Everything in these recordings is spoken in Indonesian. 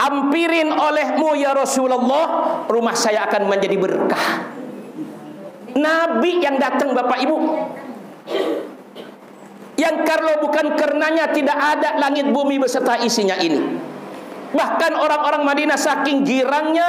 ampirin olehmu ya Rasulullah, rumah saya akan menjadi berkah. Nabi yang datang Bapak Ibu, yang kalau bukan karenanya tidak ada langit bumi beserta isinya ini. Bahkan orang-orang Madinah saking girangnya,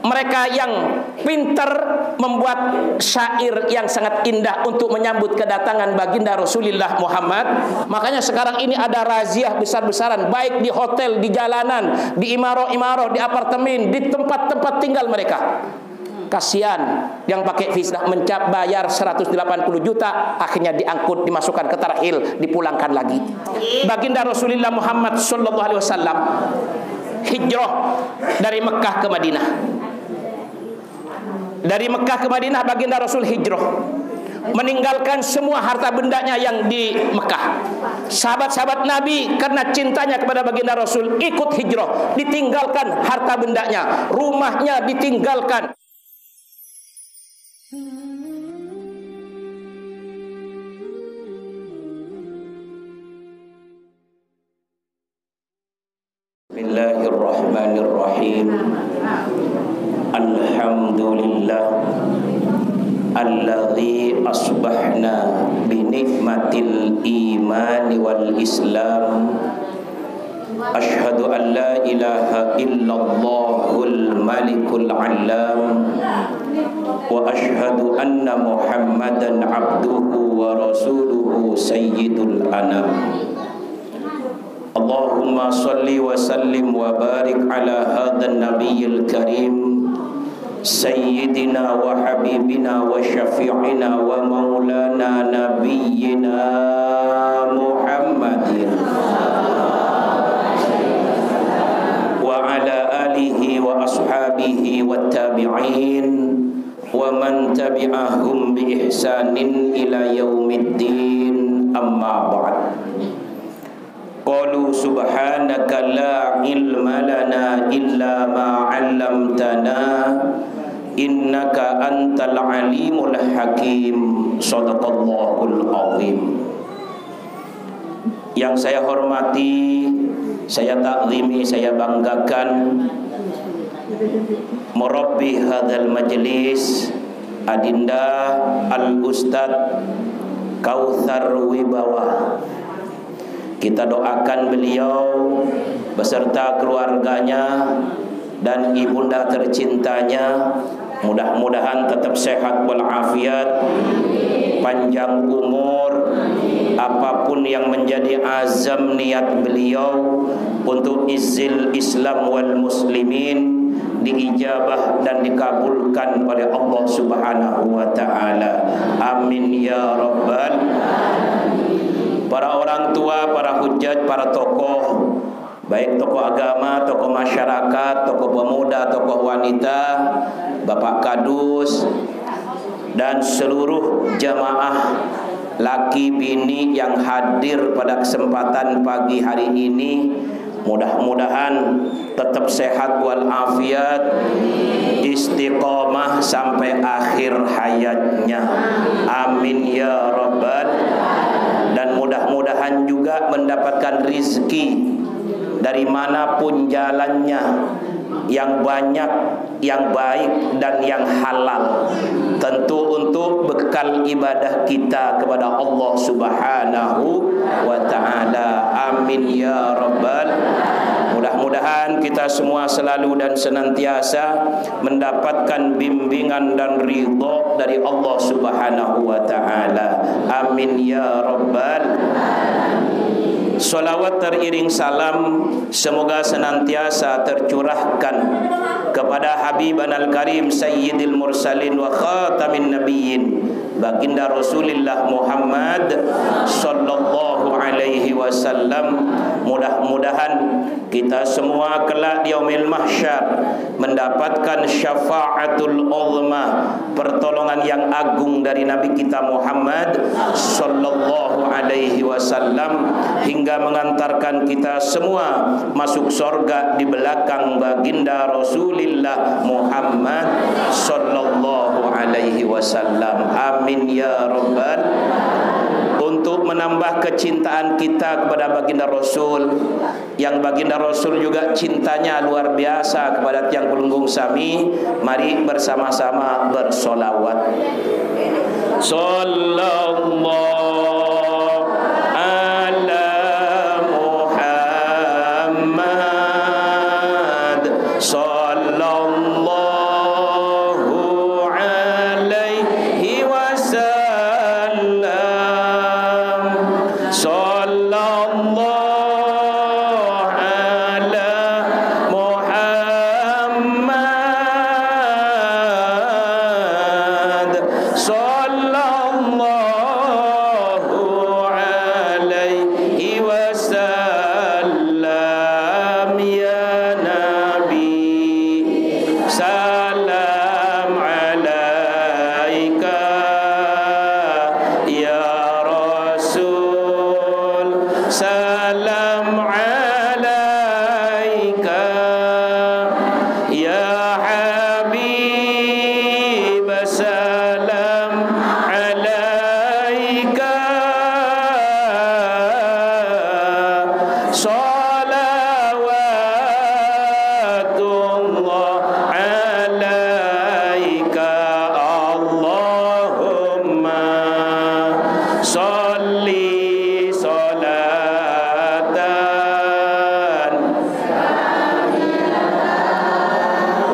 mereka yang pintar membuat syair yang sangat indah untuk menyambut kedatangan baginda Rasulullah Muhammad. Makanya sekarang ini ada razziah besar-besaran, baik di hotel, di jalanan, di imaro-imaro, di apartemen, di tempat-tempat tinggal mereka. Kasihan yang pakai visa mencap bayar 180 juta, akhirnya diangkut, dimasukkan ke tarhil, dipulangkan lagi. Baginda Rasulullah Muhammad sallallahu alaihi wasallam hijrah dari Mekah ke Madinah. Dari Mekah ke Madinah baginda Rasul hijrah, meninggalkan semua harta bendanya yang di Mekah. Sahabat-sahabat Nabi karena cintanya kepada baginda Rasul ikut hijrah, ditinggalkan harta bendanya, rumahnya ditinggalkan. Bismillahirrahmanirrahim. Alhamdulillah alladzi asbahna bi nikmatil imani wal islam. Asyhadu an la ilaha illallahul malikul alam wa asyhadu anna Muhammadan abduhu wa rasuluhu sayyidul anam. Allahumma salli wa sallim wa barik ala hadzal nabiyil karim sayyidina wa habibina wa syafi'ina wa maulana nabiyyina Muhammadin wa ala alihi wa ashabihi wa tabi'in wa man tabi'ahum bi ihsanin ila yaumiddin, amma ba'd. Qalu subhanaka la ilma lana illa ma 'allamtana innaka antal alimul hakim. Shadaqallahul azim. Yang saya hormati, saya takzimi, saya banggakan murabbi hadzal majlis, Adinda Al-Ustaz Kautsar Wibawa. Kita doakan beliau beserta keluarganya dan ibunda tercintanya, mudah-mudahan tetap sehat walafiat, panjang umur. Apapun yang menjadi azam niat beliau untuk izil Islam wal muslimin diijabah dan dikabulkan oleh Allah Subhanahu wa taala. Amin ya rabbal. Para orang tua, para hujjat, para tokoh, baik tokoh agama, tokoh masyarakat, tokoh pemuda, tokoh wanita, Bapak Kadus, dan seluruh jamaah laki bini yang hadir pada kesempatan pagi hari ini, mudah-mudahan tetap sehat walafiat, istiqomah sampai akhir hayatnya. Amin ya rabbal. Dan mudah-mudahan juga mendapatkan rizki dari manapun jalannya, yang banyak, yang baik dan yang halal, tentu untuk bekal ibadah kita kepada Allah Subhanahu wa taala. Amin ya rabbal. Mudah-mudahan kita semua selalu dan senantiasa mendapatkan bimbingan dan ridha dari Allah Subhanahu wa taala. Amin ya rabbal. Salawat teriring salam semoga senantiasa tercurahkan kepada Habiban al-Karim Sayyidil Mursalin wa Khatamin Nabiyyin, baginda Rasulullah Muhammad sallallahu alaihi wasallam. Mudah-mudahan kita semua kelak di yaumil mahsyar mendapatkan syafaatul uzma, pertolongan yang agung dari Nabi kita Muhammad sallallahu alaihi wasallam, hingga mengantarkan kita semua masuk surga di belakang baginda Rasulullah Muhammad sallallahu alaihi wasallam. Amin ya rabbal. untuk menambah kecintaan kita kepada baginda Rasul, yang baginda Rasul juga cintanya luar biasa kepada tiang pelunggung sami. Mari bersama-sama bersolawat. Sallallahu ala Muhammad, sallallahu alaihi wasallam, sallallahu ala Muhammad, sallallahu alaihi wasallam. Ya Nabi, salam alaika. Ya Rasul, salam alaika. Ya Habib, salam alaika. Salawatullah alaika. Allahumma salli salatan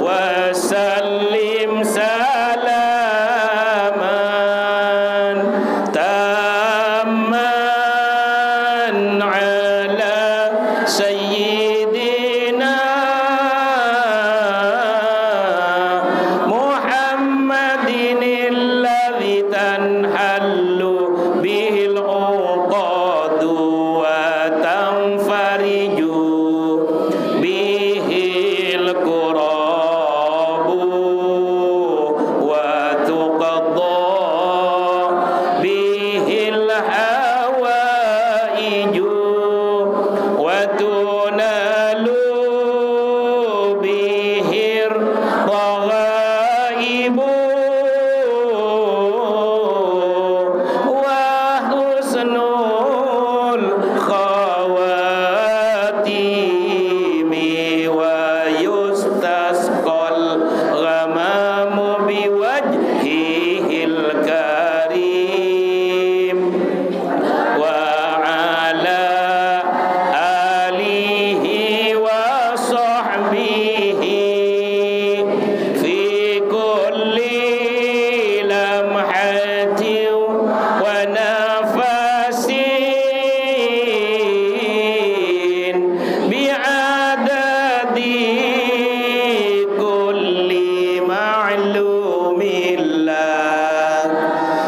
wa sallim salaman tamman ala sayyidina Muhammadin alladhi tanhallu bihil uqadu wa tanfariju bihil kurabu wa tuqadda bihil hawaiju wa tunalu bihir raghaibu wa husnul khawatimi wa yustasqal ghamamu biwajhihil karim wa ala alihi wa sahbihi fi kulli lamhatin wa nafasin bi'adadi kulli ma'lumillah.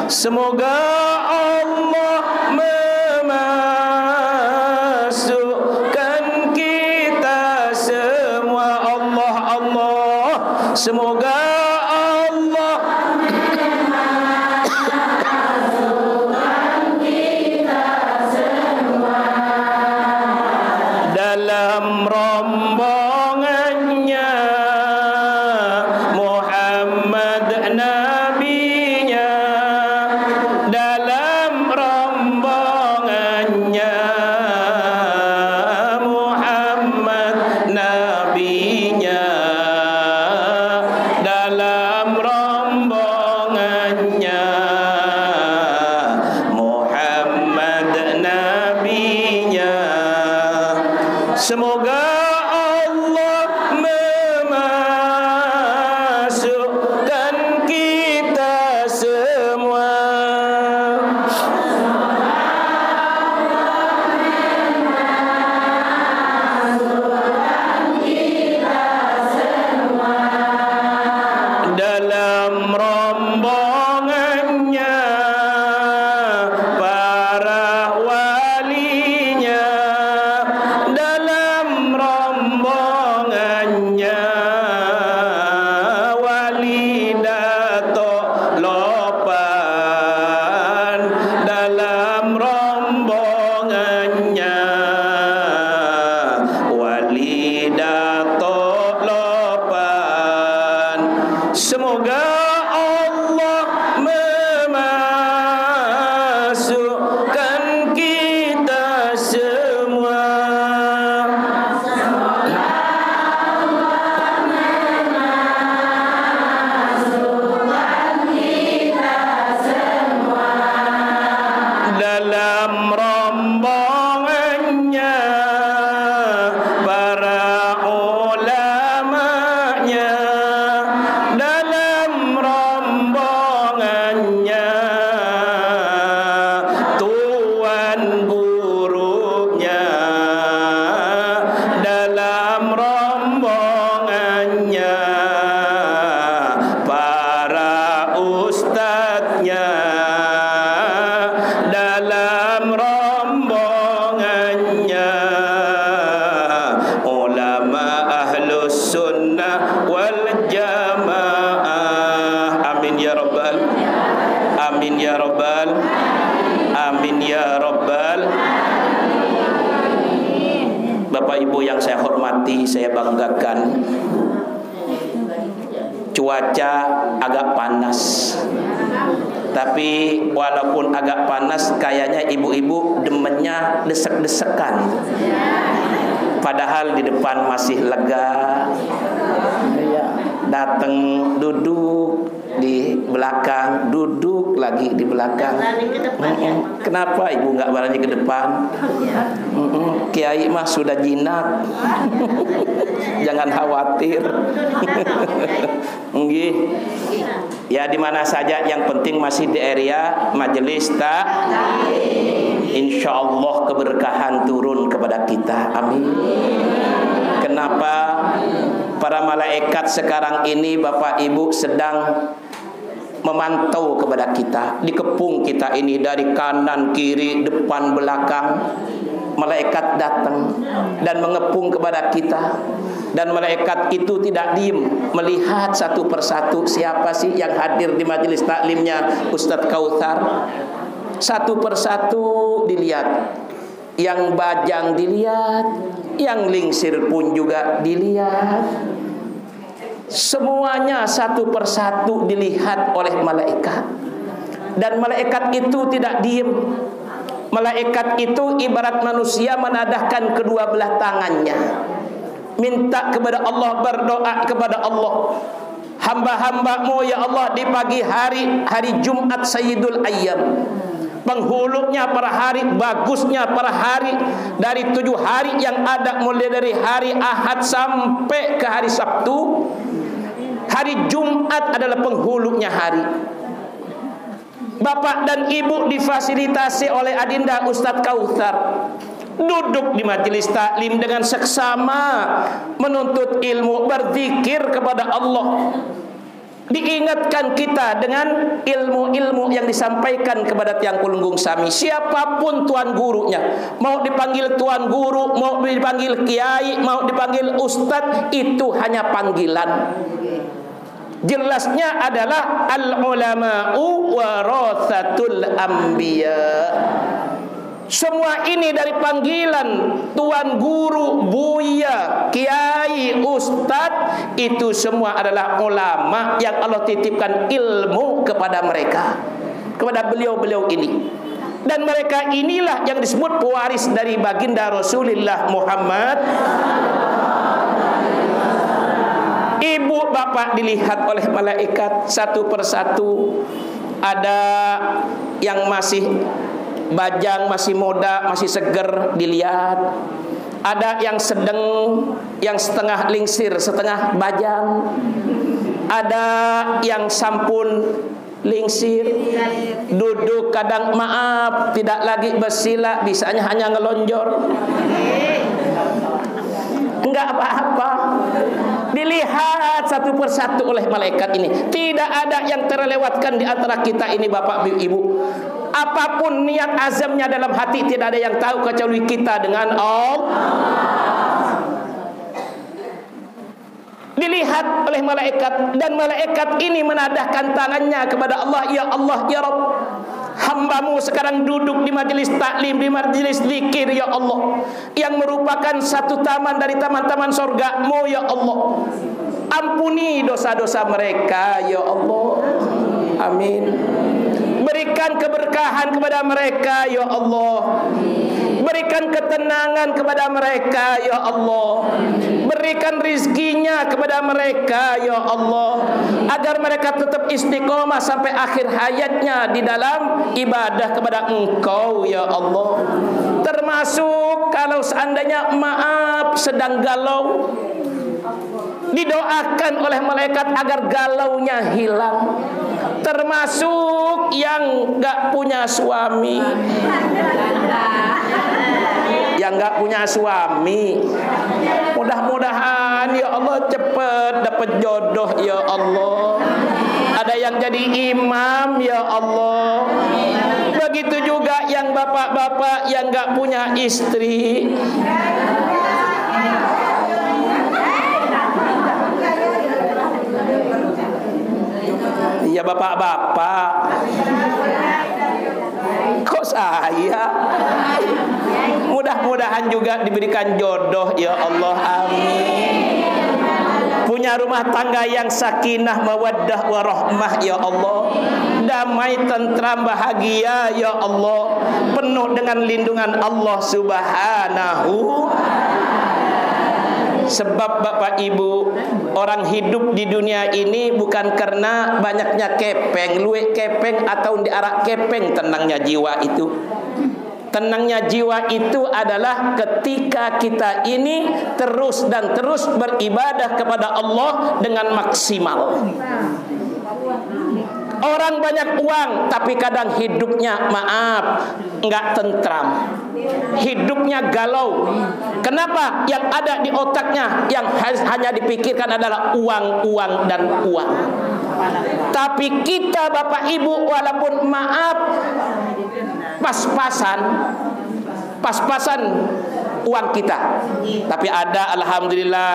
Semoga Allah memasukkan kita semua. Allah, Allah. Semoga Allah dalam rombongannya Muhammad nabinya, dalam rombongannya Muhammad nabinya, ahlus sunnah wal jamaah. Amin ya rabbal, amin ya rabbal, amin ya rabbal. Bapak Ibu yang saya hormati, saya banggakan, cuaca agak panas, tapi walaupun agak panas, kayaknya ibu-ibu demennya desek-desekan. Padahal di depan masih lega. Datang duduk di belakang, duduk lagi di belakang. Kenapa ibu nggak berani ke depan? Kiai mah sudah jinak. Jangan khawatir. Nggih. Ya di mana saja, yang penting masih di area majelis taklim. Insya Allah keberkahan turun kepada kita. Amin. Kenapa? Para malaikat sekarang ini Bapak Ibu sedang memantau kepada kita, dikepung kita ini dari kanan, kiri, depan, belakang. Malaikat datang dan mengepung kepada kita. Dan malaikat itu tidak diem, melihat satu persatu siapa sih yang hadir di majelis taklimnya Ustadz Kautsar. Satu persatu dilihat. Yang bajang dilihat, yang lingsir pun juga dilihat. Semuanya satu persatu dilihat oleh malaikat. Dan malaikat itu tidak diem. Malaikat itu ibarat manusia menadahkan kedua belah tangannya, minta kepada Allah, berdoa kepada Allah. Hamba-hambamu ya Allah di pagi hari, hari Jumat Sayyidul Ayyam, penghulunya para hari, bagusnya para hari, dari 7 hari yang ada, mulai dari hari Ahad sampai ke hari Sabtu, hari Jumat adalah penghulunya hari. Bapak dan ibu difasilitasi oleh Adinda Ustadz Kautsar, duduk di majelis taklim dengan seksama, menuntut ilmu, berzikir kepada Allah. Diingatkan kita dengan ilmu-ilmu yang disampaikan kepada Tiang Kulunggung Sami. Siapapun tuan gurunya, mau dipanggil tuan guru, mau dipanggil kiai, mau dipanggil ustadz, itu hanya panggilan. Jelasnya adalah al-ulama'u warathatul anbiya. Semua ini dari panggilan tuan guru, buya, kiai, ustadz, itu semua adalah ulama yang Allah titipkan ilmu kepada mereka, kepada beliau-beliau ini. Dan mereka inilah yang disebut pewaris dari baginda Rasulullah Muhammad. Ibu bapak dilihat oleh malaikat satu persatu. Ada yang masih bajang, masih muda, masih seger dilihat. Ada yang sedang, yang setengah lingsir, setengah bajang. Ada yang sampun lingsir, duduk kadang maaf, tidak lagi bersila, bisanya hanya ngelonjor. Enggak apa-apa. Dilihat satu persatu oleh malaikat ini. Tidak ada yang terlewatkan di antara kita ini Bapak Ibu. Apapun niat azamnya dalam hati, tidak ada yang tahu kecuali kita dengan Allah. Dilihat oleh malaikat, dan malaikat ini menadahkan tangannya kepada Allah. Ya Allah, ya Rabb, hambamu sekarang duduk di majelis taklim, di majelis zikir ya Allah, yang merupakan satu taman dari taman-taman surga-Mu ya Allah. Ampuni dosa-dosa mereka ya Allah. Amin. Berikan keberkahan kepada mereka ya Allah. Berikan ketenangan kepada mereka ya Allah. Berikan rizkinya kepada mereka ya Allah, agar mereka tetap istiqomah sampai akhir hayatnya di dalam ibadah kepada Engkau ya Allah. Termasuk kalau seandainya maaf sedang galau, didoakan oleh malaikat agar galaunya hilang. Termasuk yang gak punya suami, yang gak punya suami, mudah-mudahan ya Allah cepat dapat jodoh ya Allah. Ada yang jadi imam ya Allah. Begitu juga yang bapak-bapak yang gak punya istri. bapak-bapak. Kok saya? Mudah-mudahan juga diberikan jodoh ya Allah, amin. Punya rumah tangga yang sakinah, mawaddah, warahmah ya Allah. Damai, tentram, bahagia ya Allah. Penuh dengan lindungan Allah Subhanahu. Sebab Bapak Ibu, orang hidup di dunia ini bukan karena banyaknya kepeng, luwek kepeng atau diarak kepeng. Tenangnya jiwa itu. Tenangnya jiwa itu adalah ketika kita ini terus dan terus beribadah kepada Allah dengan maksimal. Orang banyak uang tapi kadang hidupnya enggak tentram. Hidupnya galau. Kenapa? Yang ada di otaknya yang hanya dipikirkan adalah uang, dan uang. Tapi kita Bapak Ibu, walaupun pas-pasan uang kita, tapi ada, alhamdulillah,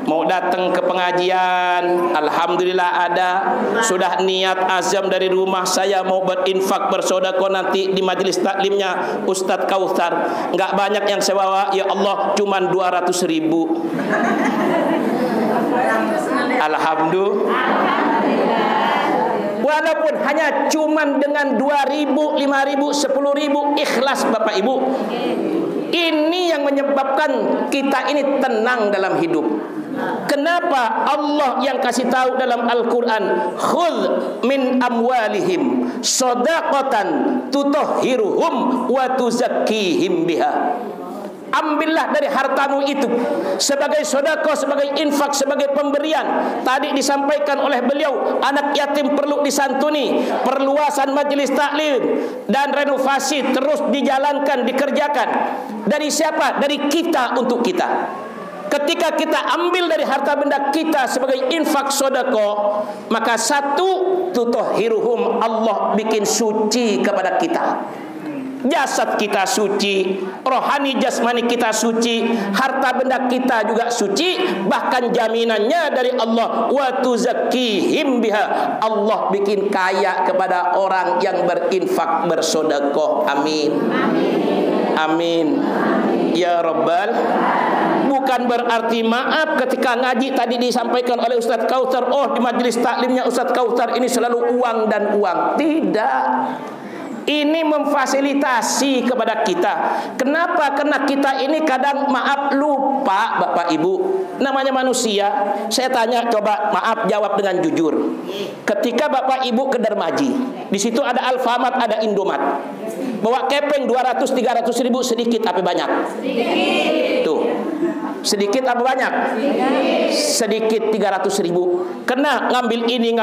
mau datang ke pengajian, alhamdulillah ada, sudah niat azam dari rumah, saya mau berinfak, bersedekah nanti di majelis taklimnya Ustadz Kautsar, nggak banyak yang saya bawa, ya Allah, cuman 200.000. Alhamdulillah. Walaupun hanya cuman dengan 2.000, 5.000, 10.000 ikhlas Bapak Ibu. Ini yang menyebabkan kita ini tenang dalam hidup. Kenapa? Allah yang kasih tahu dalam Al-Quran, khudh min amwalihim shadaqatan tutahhiruhum wa tuzakkihim biha. Ambillah dari hartamu itu sebagai sedekah, sebagai infak, sebagai pemberian. Tadi disampaikan oleh beliau, anak yatim perlu disantuni, perluasan majelis taklim dan renovasi terus dijalankan, dikerjakan. Dari siapa? Dari kita untuk kita. Ketika kita ambil dari harta benda kita sebagai infak sedekah, maka satu, tutahhiruhum, Allah bikin suci kepada kita. Jasad kita suci, rohani jasmani kita suci, harta benda kita juga suci, bahkan jaminannya dari Allah, wa tuzakkihim biha, Allah bikin kaya kepada orang yang berinfak, bersedekah. Amin. Amin. Ya Rabbal. Bukan berarti maaf ketika ngaji tadi disampaikan oleh Ustadz Kautsar, oh di majelis taklimnya Ustadz Kautsar ini selalu uang dan uang. Tidak. Ini memfasilitasi kepada kita. Kenapa? Karena kita ini kadang lupa Bapak Ibu. Namanya manusia. Saya tanya, coba maaf jawab dengan jujur. Ketika Bapak Ibu ke Dermaji, di situ ada Alfamart, ada Indomaret. Bawa kepeng 200-300 ribu, sedikit apa banyak? Sedikit. Tuh. Sedikit apa banyak? Sedikit 300 ribu. Kena ngambil ini,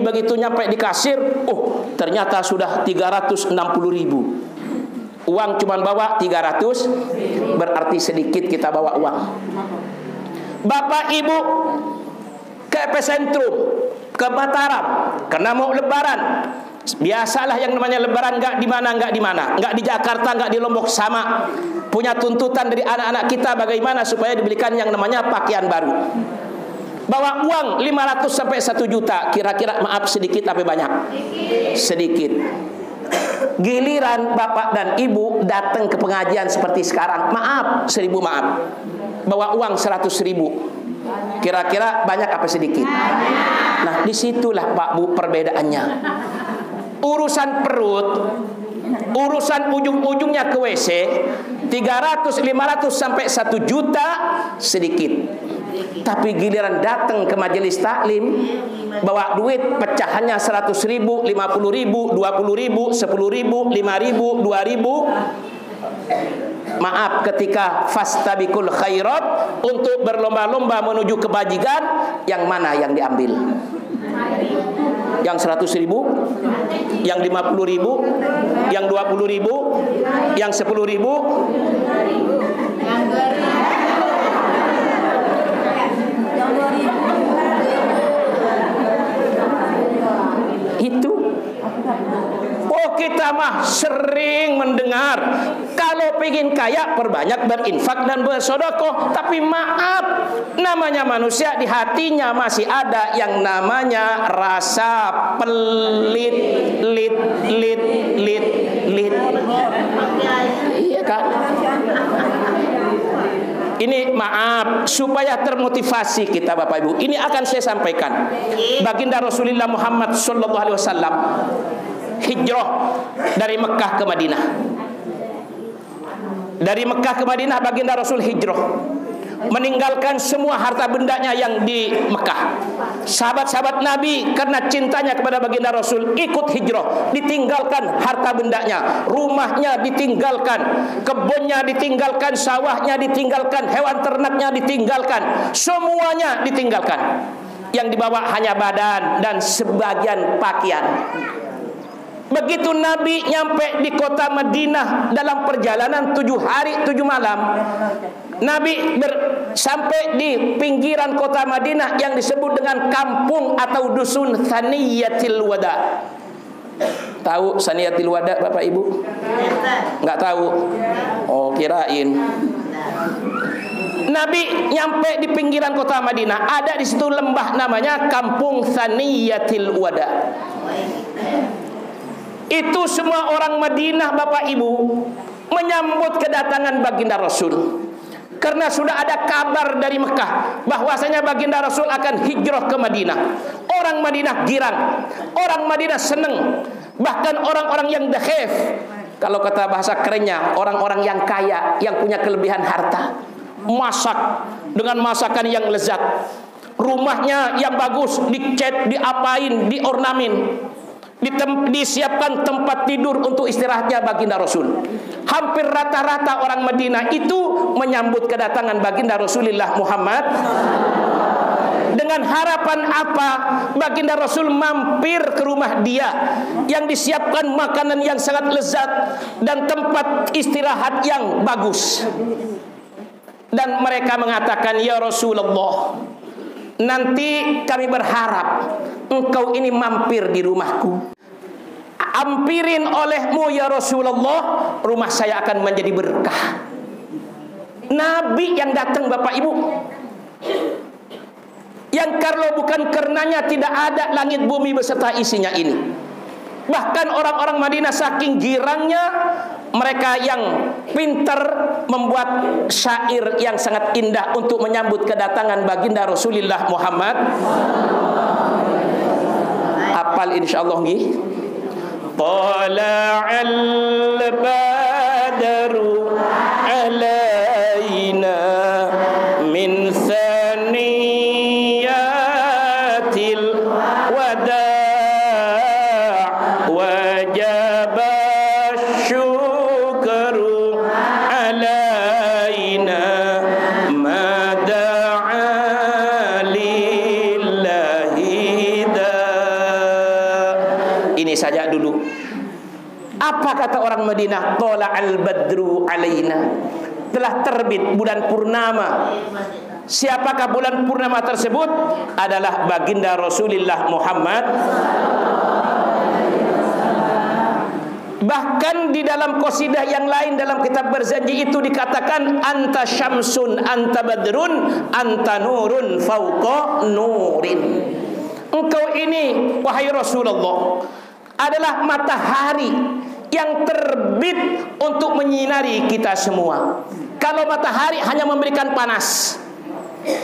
begitu nyampe di kasir, oh ternyata sudah 360 ribu. Uang cuma bawa 300, berarti sedikit kita bawa uang. Bapak Ibu ke epicentrum, ke Mataram, karena mau lebaran. Biasalah yang namanya lebaran nggak di mana, nggak di Jakarta, nggak di Lombok, sama. Punya tuntutan dari anak-anak kita bagaimana supaya dibelikan yang namanya pakaian baru. Bawa uang 500 sampai 1 juta, kira-kira maaf sedikit tapi banyak? Sedikit. Giliran Bapak dan Ibu datang ke pengajian seperti sekarang, maaf, 1.000 maaf. Bawa uang 100.000. Kira-kira banyak apa sedikit? Nah, disitulah Pak Bu perbedaannya. Urusan perut, urusan ujung-ujungnya ke WC, 300, 500 sampai 1 juta sedikit. Tapi giliran datang ke majelis taklim, bawa duit pecahannya 100.000, 50.000, 20.000, 10.000, 5.000, 2.000. Maaf, ketika fastabiqul khairat, untuk berlomba-lomba menuju kebajikan, yang mana yang diambil? Yang 100.000, yang 50.000, yang 20.000, yang 10.000, itu. Oh, kita mah sering mendengar kalau Kepingin kaya, perbanyak berinfak dan bersedekah. Tapi maaf, namanya manusia, di hatinya masih ada yang namanya rasa pelit, lit. Iya kan? Ini maaf, supaya termotivasi kita Bapak Ibu. Ini akan saya sampaikan. Baginda Rasulullah Muhammad SAW hijrah dari Mekah ke Madinah. Dari Mekah ke Madinah baginda Rasul hijrah, meninggalkan semua harta bendanya yang di Mekah. Sahabat-sahabat Nabi karena cintanya kepada baginda Rasul ikut hijrah, ditinggalkan harta bendanya, rumahnya ditinggalkan, kebunnya ditinggalkan, sawahnya ditinggalkan, hewan ternaknya ditinggalkan, semuanya ditinggalkan. Yang dibawa hanya badan dan sebagian pakaian. Begitu Nabi nyampe di kota Madinah dalam perjalanan 7 hari 7 malam, Nabi sampai di pinggiran kota Madinah yang disebut dengan kampung atau dusun Saniyatil Wada. Tahu Saniyatil Wada Bapak Ibu? Enggak tahu? Oh, kirain. Nabi nyampe di pinggiran kota Madinah, ada di situ lembah namanya Kampung Saniyatil Wada. Itu semua orang Madinah Bapak Ibu menyambut kedatangan baginda Rasul. Karena sudah ada kabar dari Mekah bahwasanya baginda Rasul akan hijrah ke Madinah. Orang Madinah girang, orang Madinah senang. Bahkan orang-orang yang dakhif, kalau kata bahasa kerennya, orang-orang yang kaya, yang punya kelebihan harta, masak dengan masakan yang lezat, rumahnya yang bagus, dicat, diapain, diornamin, disiapkan tempat tidur untuk istirahatnya baginda Rasul. Hampir rata-rata orang Madinah itu menyambut kedatangan baginda Rasulullah Muhammad dengan harapan apa? Baginda Rasul mampir ke rumah dia yang disiapkan makanan yang sangat lezat dan tempat istirahat yang bagus. Dan mereka mengatakan, ya Rasulullah, nanti kami berharap engkau ini mampir di rumahku. Ampirin olehmu ya Rasulullah, rumah saya akan menjadi berkah. Nabi yang datang Bapak Ibu, yang kalau bukan karenanya tidak ada langit bumi beserta isinya ini. Bahkan orang-orang Madinah saking girangnya, mereka yang pintar membuat syair yang sangat indah untuk menyambut kedatangan baginda Rasulullah Muhammad. Hafal insyaallah nggih. Tala'al badru alaina min thaniyatil wada' wajaba syukru alaina ma da'a lillahi da. Ini saja dulu. Apa kata orang Madinah? Tala'al badru alaina, telah terbit bulan purnama. Siapakah bulan purnama tersebut? Adalah baginda Rasulullah Muhammad. Bahkan di dalam qasidah yang lain dalam kitab berjanji itu dikatakan, anta syamsun anta badrun anta nurun fauqa nurin. Engkau ini wahai Rasulullah adalah matahari yang terbit untuk menyinari kita semua. Kalau matahari hanya memberikan panas,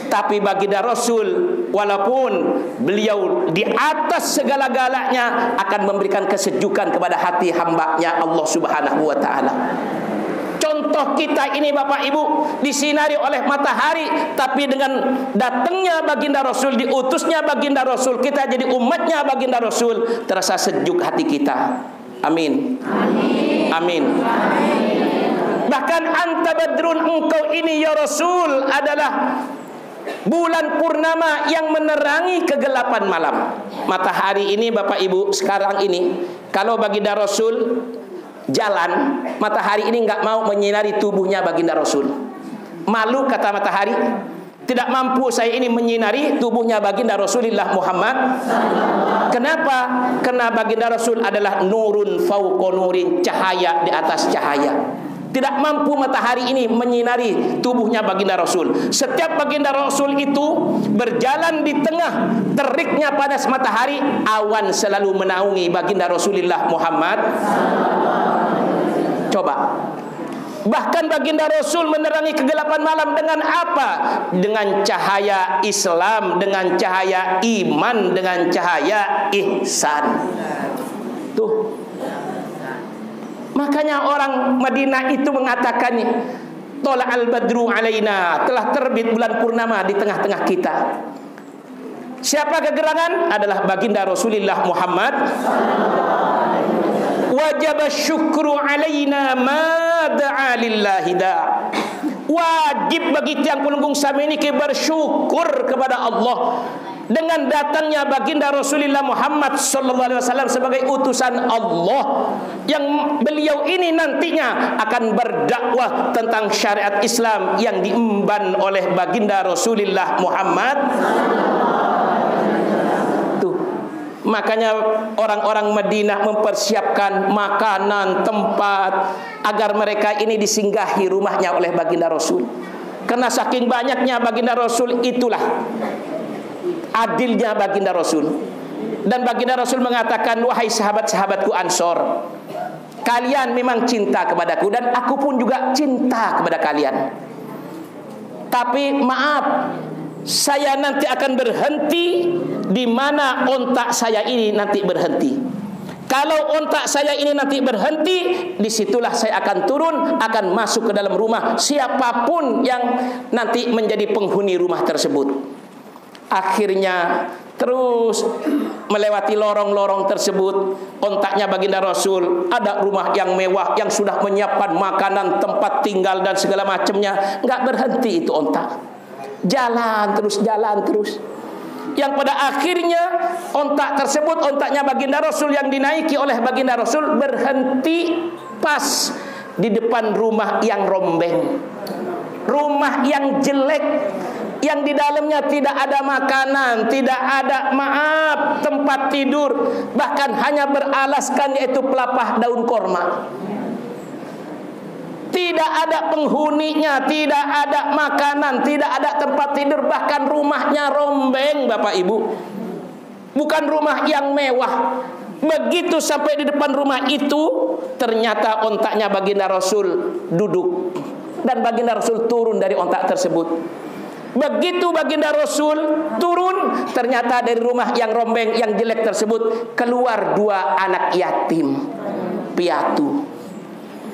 tapi baginda Rasul walaupun beliau di atas segala-galanya akan memberikan kesejukan kepada hati hambanya Allah Subhanahu wa ta'ala. Contoh kita ini Bapak Ibu disinari oleh matahari, tapi dengan datangnya baginda Rasul, diutusnya baginda Rasul, kita jadi umatnya baginda Rasul, terasa sejuk hati kita. Amin. Amin. Amin. Bahkan anta badrun, engkau ini ya Rasul adalah bulan purnama yang menerangi kegelapan malam. Matahari ini Bapak Ibu sekarang ini, kalau baginda Rasul jalan, matahari ini enggak mau menyinari tubuhnya baginda Rasul. Malu kata matahari, tidak mampu saya ini menyinari tubuhnya baginda Rasulullah Muhammad. Kenapa? Karena baginda Rasul adalah nurun fauqa nurin, cahaya di atas cahaya. Tidak mampu matahari ini menyinari tubuhnya baginda Rasul. Setiap baginda Rasul itu berjalan di tengah teriknya panas matahari, awan selalu menaungi baginda Rasulullah Muhammad. Coba. Bahkan baginda Rasul menerangi kegelapan malam dengan apa? Dengan cahaya Islam, dengan cahaya iman, dengan cahaya ihsan. Tuh. Makanya orang Madinah itu mengatakannya, Tola'al badru alaina, telah terbit bulan purnama di tengah-tengah kita. Siapa kegerangan? Adalah baginda Rasulullah Muhammad. Wajib syukru alaina ma da'a lillahi da'. Wajib bagi tiang pelunggung sami ini bersyukur kepada Allah dengan datangnya baginda Rasulullah Muhammad sallallahu alaihi wasallam sebagai utusan Allah, yang beliau ini nantinya akan berdakwah tentang syariat Islam yang diemban oleh baginda Rasulullah Muhammad. Tuh. Makanya orang-orang Madinah mempersiapkan makanan, tempat agar mereka ini disinggahi rumahnya oleh baginda Rasul. Karena saking banyaknya baginda Rasul, itulah adilnya baginda Rasul. Dan baginda Rasul mengatakan, wahai sahabat-sahabatku Ansor, kalian memang cinta kepadaku dan aku pun juga cinta kepada kalian. Tapi maaf, saya nanti akan berhenti di mana ontak saya ini nanti berhenti. Kalau ontak saya ini nanti berhenti, disitulah saya akan turun, akan masuk ke dalam rumah siapapun yang nanti menjadi penghuni rumah tersebut. Akhirnya terus melewati lorong-lorong tersebut, ontaknya baginda Rasul, ada rumah yang mewah yang sudah menyiapkan makanan, tempat tinggal dan segala macamnya. Nggak berhenti itu ontak, jalan terus. Yang pada akhirnya ontak tersebut, ontaknya baginda Rasul yang dinaiki oleh baginda Rasul, berhenti pas di depan rumah yang rombeng, rumah yang jelek, yang di dalamnya tidak ada makanan, tidak ada tempat tidur, bahkan hanya beralaskan yaitu pelapah daun korma. Tidak ada penghuninya, tidak ada makanan, tidak ada tempat tidur, bahkan rumahnya rombeng, Bapak Ibu. Bukan rumah yang mewah. Begitu sampai di depan rumah itu, ternyata ontaknya baginda Rasul duduk, dan baginda Rasul turun dari ontak tersebut. Begitu baginda Rasul turun, ternyata dari rumah yang rombeng, yang jelek tersebut keluar dua anak yatim piatu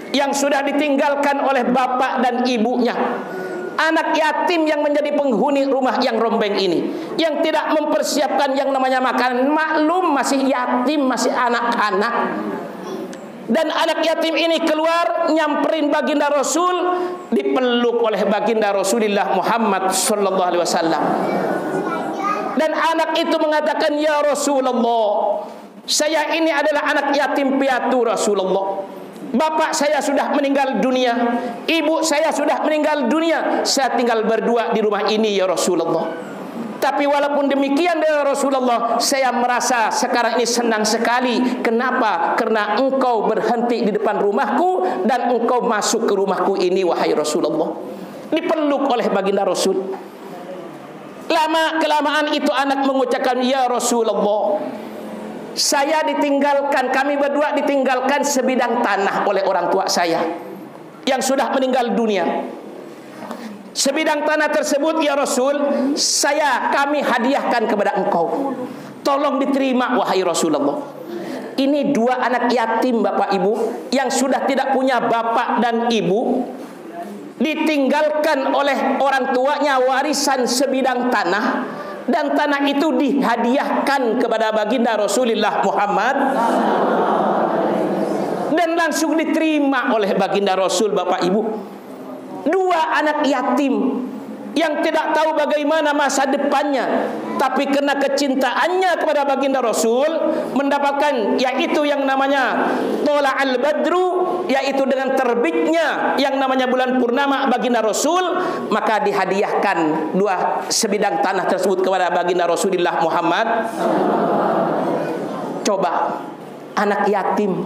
yang sudah ditinggalkan oleh bapak dan ibunya. Anak yatim yang menjadi penghuni rumah yang rombeng ini, yang tidak mempersiapkan yang namanya makanan. Maklum masih yatim, masih anak-anak. Dan anak yatim ini keluar nyamperin baginda Rasul, dipeluk oleh baginda Rasulullah Muhammad sallallahu alaihi wasallam. Dan anak itu mengatakan, ya Rasulullah, saya ini adalah anak yatim piatu Rasulullah. Bapak saya sudah meninggal dunia, ibu saya sudah meninggal dunia, saya tinggal berdua di rumah ini ya Rasulullah. Tapi walaupun demikian ya Rasulullah, saya merasa sekarang ini senang sekali. Kenapa? Karena engkau berhenti di depan rumahku dan engkau masuk ke rumahku ini wahai Rasulullah. Dipeluk oleh baginda Rasul. Lama kelamaan itu anak mengucapkan, ya Rasulullah, saya ditinggalkan, kami berdua ditinggalkan sebidang tanah oleh orang tua saya yang sudah meninggal dunia. Sebidang tanah tersebut ya Rasul, kami hadiahkan kepada engkau. Tolong diterima wahai Rasulullah. Ini dua anak yatim Bapak Ibu yang sudah tidak punya bapak dan ibu, ditinggalkan oleh orang tuanya warisan sebidang tanah. Dan tanah itu dihadiahkan kepada baginda Rasulullah Muhammad, dan langsung diterima oleh baginda Rasul. Bapak Ibu, dua anak yatim yang tidak tahu bagaimana masa depannya, tapi karena kecintaannya kepada baginda Rasul, mendapatkan yaitu yang namanya Tola'al badru, yaitu dengan terbitnya yang namanya bulan purnama baginda Rasul, maka dihadiahkan dua sebidang tanah tersebut kepada baginda Rasulullah Muhammad. Coba, anak yatim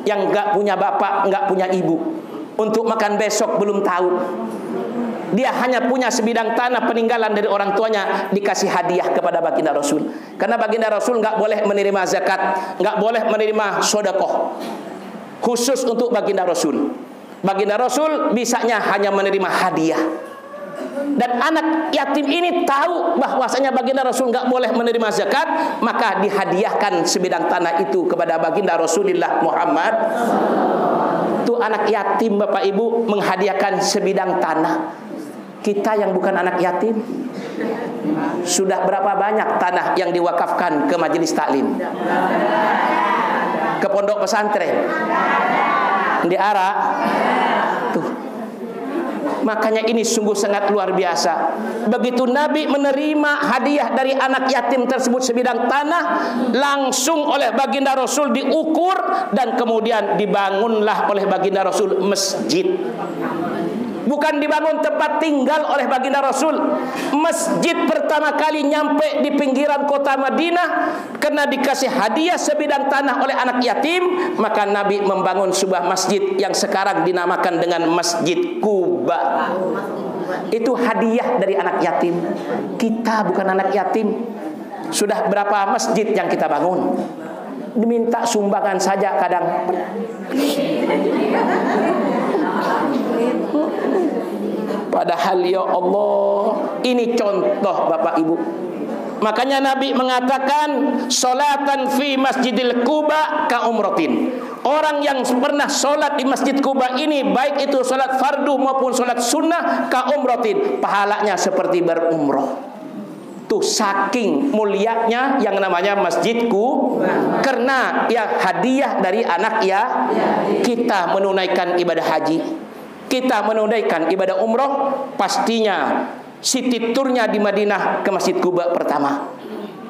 yang enggak punya bapak, enggak punya ibu, Untuk makan besok belum tahu. Dia hanya punya sebidang tanah peninggalan dari orang tuanya, dikasih hadiah kepada baginda Rasul. Karena baginda Rasul nggak boleh menerima zakat, nggak boleh menerima sedekah. Khusus untuk baginda Rasul. Baginda Rasul bisanya hanya menerima hadiah. Dan anak yatim ini tahu bahwasanya baginda Rasul nggak boleh menerima zakat, maka dihadiahkan sebidang tanah itu kepada baginda Rasulullah Muhammad. Itu anak yatim, Bapak Ibu, menghadiahkan sebidang tanah. Kita yang bukan anak yatim, sudah berapa banyak tanah yang diwakafkan ke majelis taklim, ke pondok pesantren, di Arak tuh. Makanya ini sungguh sangat luar biasa. Begitu Nabi menerima hadiah dari anak yatim tersebut sebidang tanah, langsung oleh baginda Rasul diukur dan kemudian dibangunlah oleh baginda Rasul masjid. Bukan dibangun tempat tinggal oleh baginda Rasul. Masjid pertama kali nyampe di pinggiran kota Madinah, karena dikasih hadiah sebidang tanah oleh anak yatim, maka Nabi membangun sebuah masjid yang sekarang dinamakan dengan Masjid Quba. Itu hadiah dari anak yatim. Kita bukan anak yatim. Sudah berapa masjid yang kita bangun? Diminta sumbangan saja kadang. Padahal ya Allah, ini contoh Bapak Ibu. Makanya Nabi mengatakan, salatan fi masjidil Quba ka umratin. Orang yang pernah sholat di Masjid Quba ini, baik itu sholat fardu maupun sholat sunnah, ka umratin, pahalanya seperti berumrah. Tuh saking mulianya yang namanya masjidku, karena ya hadiah dari anak ya kita menunaikan ibadah haji, kita menunaikan ibadah umroh, pastinya city tournya di Madinah ke Masjid Quba pertama.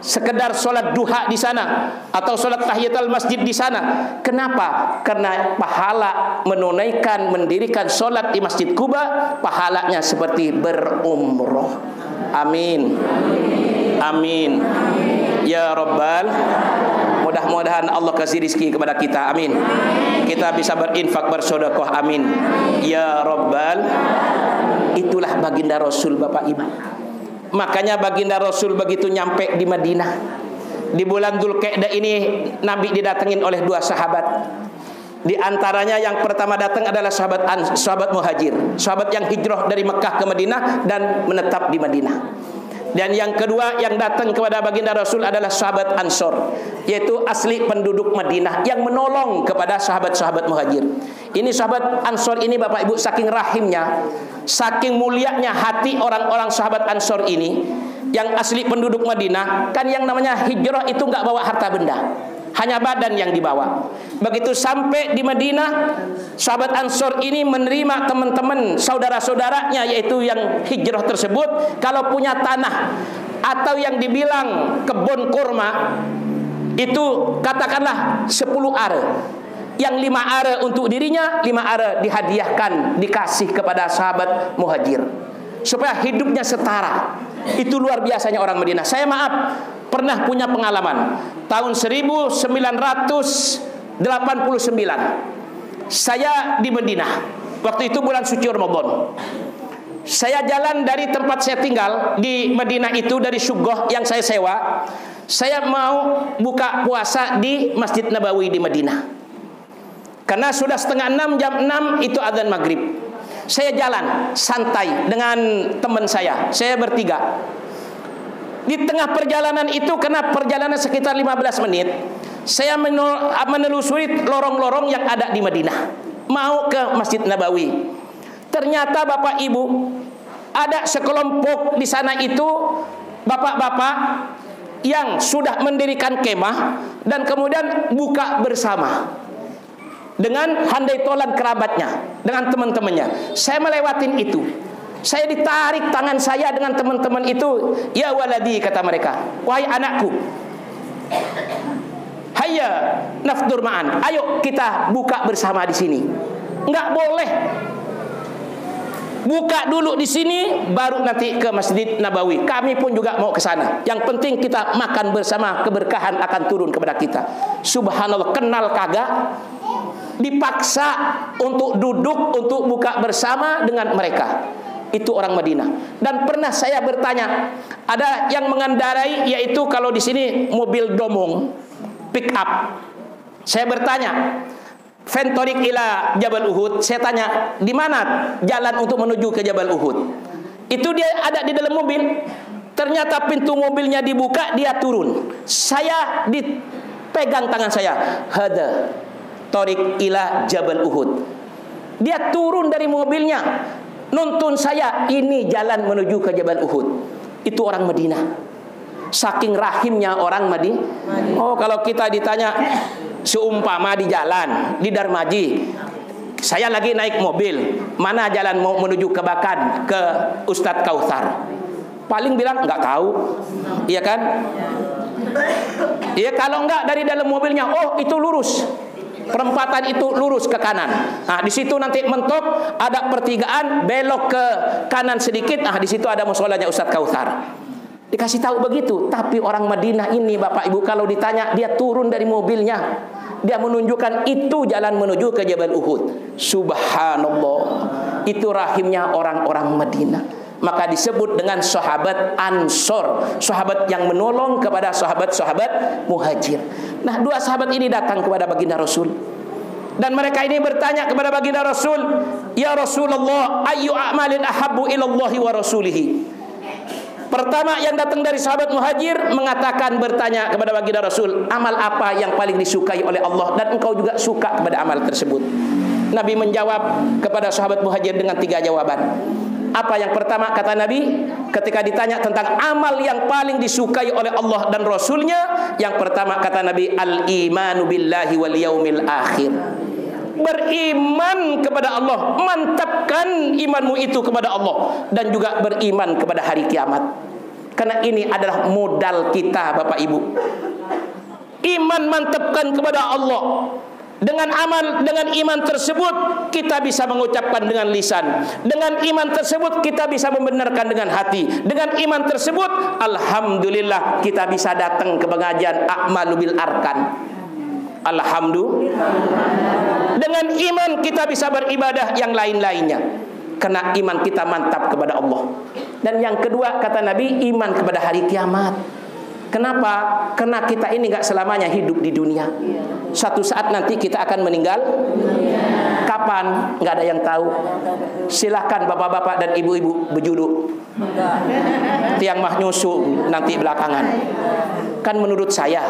Sekedar sholat duha di sana atau sholat tahiyatul masjid di sana. Kenapa? Karena pahala menunaikan, mendirikan sholat di Masjid Quba, pahalanya seperti berumroh. Amin. Amin. Ya Rabbal. Mudah-mudahan Allah kasih rizki kepada kita. Amin. Kita bisa berinfak, bersedekah. Amin. Ya Rabbal. Itulah baginda Rasul, Bapak Ibu. Makanya baginda Rasul begitu nyampe di Madinah, di bulan Dzulqa'dah ini Nabi didatengin oleh dua sahabat. Di antaranya yang pertama datang adalah sahabat muhajir, sahabat yang hijrah dari Mekah ke Madinah dan menetap di Madinah. Dan yang kedua yang datang kepada baginda Rasul adalah sahabat Ansor, yaitu asli penduduk Madinah yang menolong kepada sahabat-sahabat muhajir. Ini sahabat Ansor ini, Bapak Ibu, saking rahimnya, saking mulianya hati orang-orang sahabat Ansor ini yang asli penduduk Madinah. Kan yang namanya hijrah itu nggak bawa harta benda, hanya badan yang dibawa. Begitu sampai di Madinah, sahabat Ansor ini menerima teman-teman saudara-saudaranya, yaitu yang hijrah tersebut, kalau punya tanah atau yang dibilang kebun kurma, itu katakanlah 10 are. Yang 5 are untuk dirinya, 5 are dihadiahkan, dikasih kepada sahabat muhajir, supaya hidupnya setara. Itu luar biasanya orang Madinah. Saya pernah punya pengalaman. Tahun 1989 saya di Madinah. Waktu itu bulan suci Ramadan. Saya jalan dari tempat saya tinggal di Madinah itu, dari Syugoh yang saya sewa. Saya mau buka puasa di Masjid Nabawi di Madinah. Karena sudah setengah 6, jam 6 itu azan maghrib. Saya jalan santai dengan teman saya bertiga. Di tengah perjalanan itu, karena perjalanan sekitar 15 menit, saya menelusuri lorong-lorong yang ada di Madinah, mau ke Masjid Nabawi. Ternyata Bapak Ibu, ada sekelompok di sana itu bapak-bapak yang sudah mendirikan kemah dan kemudian buka bersama dengan handai tolan kerabatnya, dengan teman-temannya. Saya melewatin itu. Saya ditarik tangan saya dengan teman-teman itu. Ya waladi, kata mereka, wahai anakku, hayya nafdur ma'an, ayo kita buka bersama di sini. Enggak boleh. Buka dulu di sini, baru nanti ke Masjid Nabawi. Kami pun juga mau ke sana. Yang penting kita makan bersama, keberkahan akan turun kepada kita. Subhanallah, kenal kagak? dipaksa untuk duduk untuk buka bersama dengan mereka. Itu orang Madinah. Dan pernah saya bertanya, ada yang mengendarai, yaitu kalau di sini mobil domong, pick up. Saya bertanya, Fentorik ila Jabal Uhud. Saya tanya, di mana jalan untuk menuju ke Jabal Uhud? Itu dia ada di dalam mobil. Ternyata pintu mobilnya dibuka, dia turun. Saya dipegang tangan saya. Hada Torik ila Jabal Uhud. Dia turun dari mobilnya, nuntun saya, ini jalan menuju ke Jabal Uhud. Itu orang Madinah. Saking rahimnya orang Madinah. Oh, kalau kita ditanya, seumpama di jalan, di Darmaji, saya lagi naik mobil, mana jalan mau menuju ke Bakan, ke Ustadz Kautsar? Paling bilang nggak tahu, iya kan? Iya, kalau nggak dari dalam mobilnya, oh itu lurus. Perempatan itu lurus ke kanan. Nah, di situ nanti mentok, ada pertigaan, belok ke kanan sedikit. Nah, di situ ada musholanya Ustadz Kautsar. Dikasih tahu begitu. Tapi orang Madinah ini, Bapak Ibu, kalau ditanya, dia turun dari mobilnya, dia menunjukkan itu jalan menuju ke Jabal Uhud. Subhanallah. Itu rahimnya orang-orang Madinah. Maka disebut dengan sahabat Ansor, sahabat yang menolong kepada sahabat-sahabat Muhajir. Nah, dua sahabat ini datang kepada baginda Rasul, dan mereka ini bertanya kepada baginda Rasul, ya Rasulullah, ayyu a'malin ahabbu ilallahi wa rasulihi. Pertama yang datang dari sahabat Muhajir mengatakan, bertanya kepada baginda Rasul, amal apa yang paling disukai oleh Allah dan engkau juga suka kepada amal tersebut? Nabi menjawab kepada sahabat Muhajir dengan 3 jawaban. Apa yang pertama kata Nabi ketika ditanya tentang amal yang paling disukai oleh Allah dan Rasulnya? Yang pertama kata Nabi, al-imanu billahi wal yaumil akhir. Beriman kepada Allah, mantapkan imanmu itu kepada Allah, dan juga beriman kepada hari kiamat. Karena ini adalah modal kita, Bapak Ibu. Iman mantapkan kepada Allah. Dengan amal, dengan iman tersebut kita bisa mengucapkan dengan lisan. Dengan iman tersebut kita bisa membenarkan dengan hati. Dengan iman tersebut, alhamdulillah, kita bisa datang ke pengajian a'malu bil arkan. Alhamdulillah. Dengan iman kita bisa beribadah yang lain-lainnya, karena iman kita mantap kepada Allah. Dan yang kedua kata Nabi, iman kepada hari kiamat. Kenapa? Karena kita ini nggak selamanya hidup di dunia. Suatu saat nanti kita akan meninggal. Kapan? Nggak ada yang tahu. Silahkan bapak-bapak dan ibu-ibu berjuluk. Tiang mah nyusu nanti belakangan. Kan menurut saya.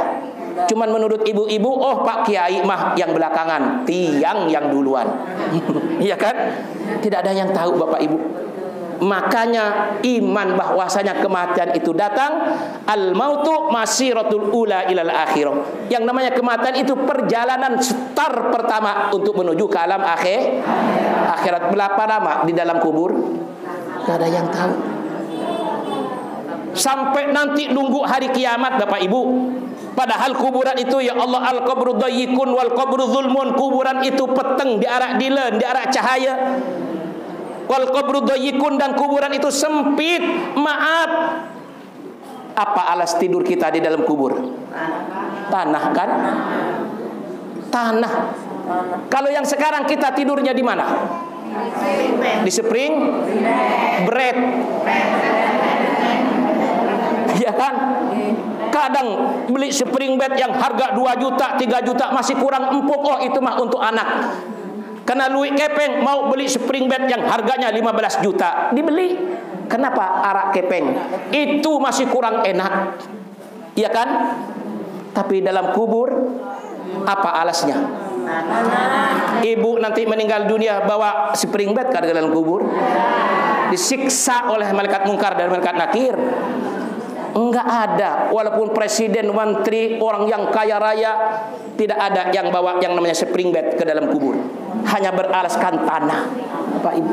Cuman menurut ibu-ibu, oh Pak Kiai mah yang belakangan, tiang yang duluan. Iya kan? Tidak ada yang tahu, Bapak Ibu. Makanya iman bahwasanya kematian itu datang. Al-mautu masiratul ula ilal akhirah. Yang namanya kematian itu perjalanan start pertama untuk menuju ke alam akhirat. Berapa lama di dalam kubur? Gak ada yang tahu. Sampai nanti nunggu hari kiamat, Bapak Ibu. Padahal kuburan itu, ya Allah, al-qabru dayyikun wal qabru zulmun. Kuburan itu peteng, diarak dilen, diarak cahaya. Wal qabru dayyikun, dan kuburan itu sempit. Maaf, apa alas tidur kita di dalam kubur? Tanah kan? Tanah. Kalau yang sekarang kita tidurnya di mana? Di spring bed. Ya kan? Kadang beli spring bed yang harga 2 juta, 3 juta masih kurang empuk. Oh, itu mah untuk anak. Karena Louis Kepeng mau beli spring bed yang harganya 15 juta, dibeli. Kenapa? Arak kepeng. Itu masih kurang enak. Iya kan? Tapi dalam kubur, apa alasnya? Ibu nanti meninggal dunia bawa spring bed ke dalam kubur. Disiksa oleh malaikat mungkar dan malaikat nakir. Enggak ada. Walaupun presiden, menteri, orang yang kaya raya, tidak ada yang bawa yang namanya spring bed ke dalam kubur. Hanya beralaskan tanah, Bapak Ibu.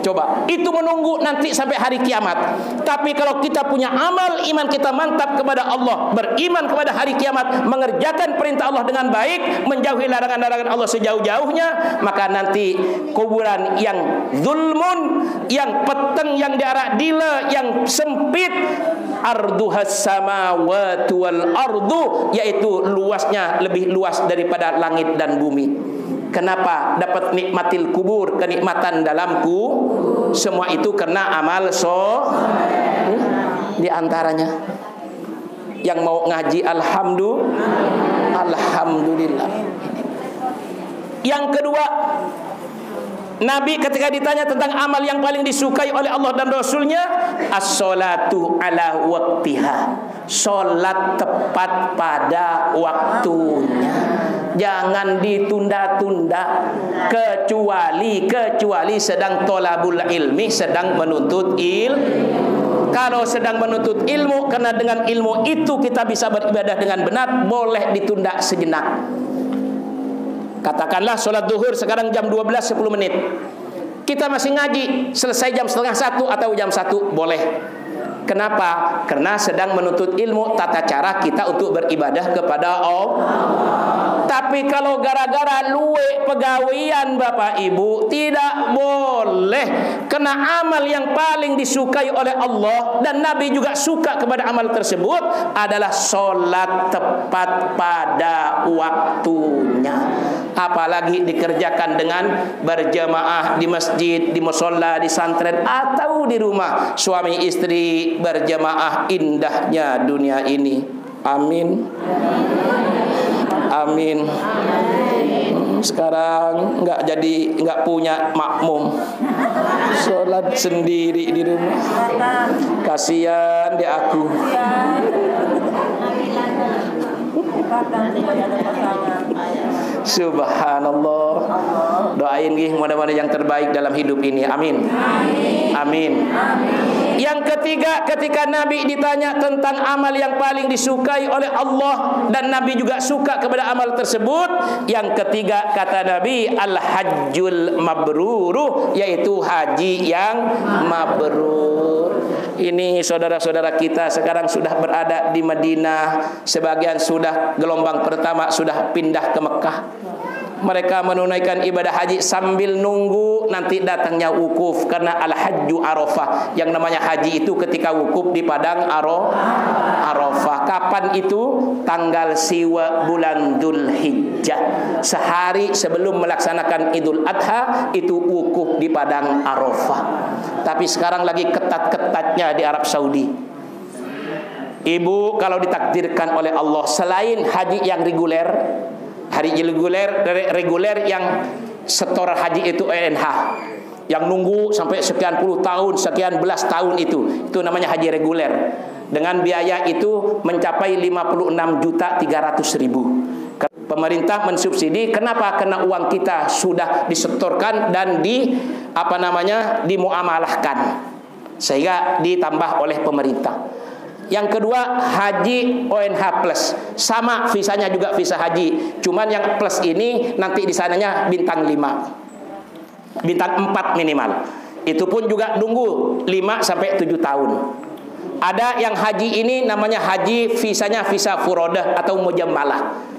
Coba, itu menunggu nanti sampai hari kiamat. Tapi kalau kita punya amal, iman kita mantap kepada Allah, beriman kepada hari kiamat, mengerjakan perintah Allah dengan baik, menjauhi larangan-larangan Allah sejauh-jauhnya, maka nanti kuburan yang zulmun, yang peteng, yang diarak dila, yang sempit, arduhas samawati wal ardu, yaitu luasnya lebih luas daripada langit dan bumi. Kenapa dapat nikmatil kubur, kenikmatan dalamku? Semua itu karena amal di antaranya. Yang mau ngaji alhamdulillah. Yang kedua, Nabi ketika ditanya tentang amal yang paling disukai oleh Allah dan Rasulnya, as-sholatu ala waktiha, sholat tepat pada waktunya. Jangan ditunda-tunda, kecuali sedang tolabul ilmi, sedang menuntut Kalau sedang menuntut ilmu, karena dengan ilmu itu kita bisa beribadah dengan benar, boleh ditunda sejenak. Katakanlah sholat duhur sekarang jam 12.10 menit. Kita masih ngaji, selesai jam 12:30 atau jam 1, boleh. Kenapa? Karena sedang menuntut ilmu, tata cara kita untuk beribadah kepada Allah. Tapi kalau gara-gara luwe pegawian Bapak Ibu, tidak boleh. Karena amal yang paling disukai oleh Allah dan Nabi juga suka kepada amal tersebut adalah sholat tepat pada waktunya. Apalagi dikerjakan dengan berjamaah di masjid, di musholla, di santren, atau di rumah suami istri berjamaah. Indahnya dunia ini. Amin. Amin. Sekarang nggak punya makmum, sholat sendiri di rumah. Kasihan di aku. Subhanallah. Doain gih mudah-mudahan yang terbaik dalam hidup ini. Amin. Amin. Yang ketiga, ketika Nabi ditanya tentang amal yang paling disukai oleh Allah dan Nabi juga suka kepada amal tersebut, yang ketiga kata Nabi, al-hajjul mabrur, yaitu haji yang mabrur. Ini saudara-saudara kita sekarang sudah berada di Madinah, sebagian sudah gelombang pertama sudah pindah ke Mekah. Mereka menunaikan ibadah haji sambil nunggu nanti datangnya wukuf, karena al-hajju Arafah. Yang namanya haji itu ketika wukuf di padang Arafah. Kapan itu? Tanggal siwa bulan Dzulhijjah. Sehari sebelum melaksanakan Idul Adha itu wukuf di padang Arafah. Tapi sekarang lagi ketat-ketatnya di Arab Saudi. Ibu kalau ditakdirkan oleh Allah, selain haji yang reguler, reguler yang setoran haji itu ENH, yang nunggu sampai sekian puluh tahun, sekian belas tahun, itu namanya haji reguler. Dengan biaya itu mencapai 56.300.000. Pemerintah mensubsidi. Kenapa? Karena uang kita sudah disetorkan dan dimuamalahkan, sehingga ditambah oleh pemerintah. Yang kedua, haji ONH plus, sama visanya juga visa haji, cuman yang plus ini nanti di sananya bintang 5, bintang 4 minimal. Itu pun juga nunggu 5 sampai 7 tahun. Ada yang haji ini namanya haji visanya visa furodah atau mujammalah.